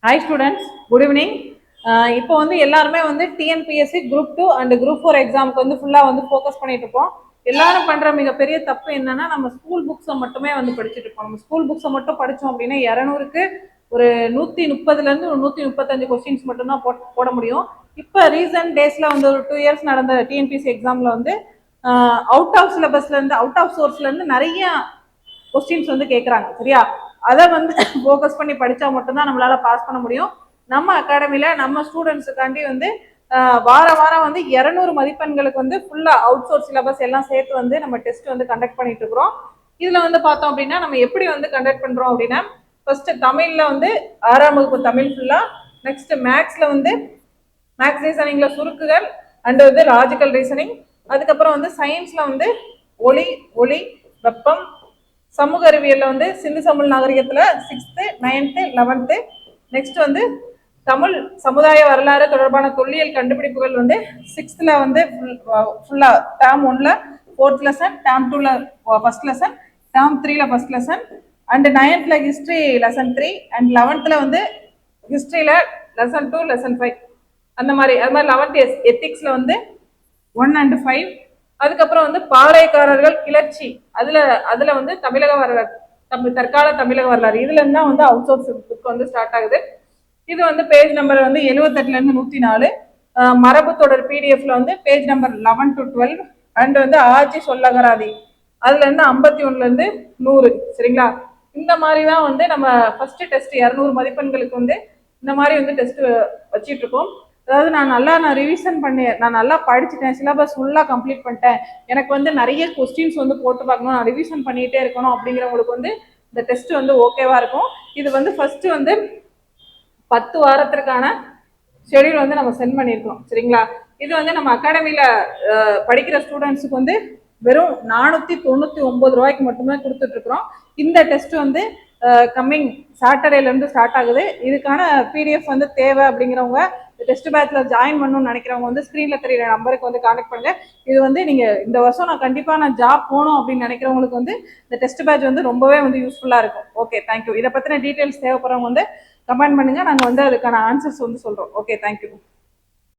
Hi students, good evening. இப்போ வந்து எல்லாருமே வந்து டிஎன்பிஎஸ்சி குரூப் 2 அண்ட் குரூப் 4 எக்ஸாமுக்கு வந்து ஃபுல்லாக வந்து ஃபோக்கஸ் பண்ணிட்டு இருப்போம். எல்லாரும் பண்ணுற மிகப்பெரிய தப்பு என்னன்னா நம்ம ஸ்கூல் புக்ஸை மட்டுமே வந்து படிச்சுட்டு இருப்போம். நம்ம ஸ்கூல் புக்ஸை மட்டும் படித்தோம் அப்படின்னா 200க்கு ஒரு 130லேருந்து ஒரு 135 கொஸ்டின்ஸ் மட்டும்தான் போட முடியும். இப்போ ரீசன்ட் டேஸில் வந்து ஒரு 2 இயர்ஸ் நடந்த டிஎன்பிஎஸ்சி எக்ஸாமில் வந்து அவுட் ஆஃப் சிலபஸ்லேருந்து அவுட் ஆஃப் சோர்ஸ்லேருந்து நிறைய கொஸ்டின்ஸ் வந்து கேட்குறாங்க. சரியா, அதை வந்து ஃபோக்கஸ் பண்ணி படித்தா மட்டும்தான் நம்மளால பாஸ் பண்ண முடியும். நம்ம அகாடமியில் நம்ம ஸ்டூடெண்ட்ஸுக்காண்டி வந்து வாரம் வந்து 200 மதிப்பெண்களுக்கு வந்து ஃபுல்லாக அவுட் சோர்ஸ் சிலபஸ் எல்லாம் சேர்த்து வந்து நம்ம டெஸ்ட் வந்து கண்டக்ட் பண்ணிட்டு இருக்கிறோம். இதில் வந்து பார்த்தோம் அப்படின்னா நம்ம எப்படி வந்து கண்டக்ட் பண்ணுறோம் அப்படின்னா, ஃபர்ஸ்ட் தமிழில் வந்து 6ஆம் வகுப்பு தமிழ் ஃபுல்லாக, நெக்ஸ்ட் மேக்ஸில் வந்து மேக்ஸ் ரீசனிங்கில் சுருக்குகள் அண்ட் வந்து லாஜிக்கல் ரீசனிங், அதுக்கப்புறம் வந்து சயின்ஸில் வந்து ஒளி வெப்பம், சமூக அறிவியல்ல வந்து சிந்து சமூக நாகரிகத்துல 6th 9th 11th, நெக்ஸ்ட் வந்து தமிழ் சமுதாய வரலாறு தொடர்பான தொல்லியல் கண்டுபிடிப்புகள் வந்து 6th வந்து ஃபுல்லா டேர்ம் 1ல 4th லெசன், டேர்ம் 2ல ஃபர்ஸ்ட் லெசன், டேர்ம் 3ல first lesson, and 9th history lesson 3, and 11th வந்து ஹிஸ்டரியில லெசன் 2 லெசன் 5 அந்த மாதிரி. அது மாதிரி 11th எத்திக்ஸ்ல வந்து 1 and 5. அதுக்கப்புறம் வந்து பாளையக்காரர்கள் கிளர்ச்சி, அதுல வந்து தமிழக வரலாறு, தற்கால தமிழக வரலாறு, இதுல இருந்தா வந்து அவுட் சோர்ஸ் புக் வந்து ஸ்டார்ட் ஆகுது. இது வந்து பேஜ் நம்பர் வந்து 78லேருந்து 104. மரபு தொடர் பிடிஎஃப்ல வந்து பேஜ் நம்பர் 11 to 12, அண்ட் வந்து ஆட்சி சொல்லகராதி அதுல இருந்து 51லேருந்து 100. சரிங்களா, இந்த மாதிரி தான் வந்து நம்ம ஃபர்ஸ்ட் டெஸ்ட் 200 மதிப்பெண்களுக்கு வந்து இந்த மாதிரி வந்து டெஸ்ட் வச்சிட்டு இருக்கோம். அதாவது நான் ரிவிஷன் பண்ணேன், நான் நல்லா படிச்சுட்டேன், சிலபஸ் ஃபுல்லாக கம்ப்ளீட் பண்ணிட்டேன், எனக்கு வந்து நிறைய கொஸ்டின்ஸ் வந்து போட்டு பார்க்கணும், நான் ரிவிஷன் பண்ணிகிட்டே இருக்கணும் அப்படிங்கிறவங்களுக்கு வந்து இந்த டெஸ்ட் வந்து ஓகேவா இருக்கும். இது வந்து ஃபர்ஸ்ட் வந்து 10 வாரத்திற்கான ஷெடியூல் வந்து நம்ம சென்ட் பண்ணியிருக்கோம். சரிங்களா, இது வந்து நம்ம அகாடமியில் படிக்கிற ஸ்டூடெண்ட்ஸுக்கு வந்து வெறும் 499 ரூபாய்க்கு மட்டுமே கொடுத்துட்டு இருக்கிறோம். இந்த டெஸ்ட் வந்து கம்மிங் சாட்டர்டேலேருந்து ஸ்டார்ட் ஆகுது. இதுக்கான பிடிஎஃப் வந்து தேவை அப்படிங்கிறவங்க, டெஸ்ட் பேட்ச்ல ஜாயின் பண்ணணும்னு நினைக்கிறவங்க வந்து ஸ்க்ரீன்ல தெரியுற நம்பருக்கு வந்து கான்டாக்ட் பண்ணுங்க. இது வந்து நீங்க இந்த வருஷம் நான் ஜாப் போகணும் அப்படின்னு நினைக்கிறவங்களுக்கு வந்து இந்த டெஸ்ட் பேட்ச் வந்து ரொம்பவே வந்து யூஸ்ஃபுல்லா இருக்கும். Okay, thank you. இதை பத்தின டீட்டெயில்ஸ் தேவைப்படுறவங்க வந்து கமெண்ட் பண்ணுங்க, நாங்கள் வந்து அதுக்கான ஆன்சர்ஸ் வந்து சொல்றோம். Okay, thank you.